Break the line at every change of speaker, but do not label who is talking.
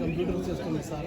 computer చేసుకుని sir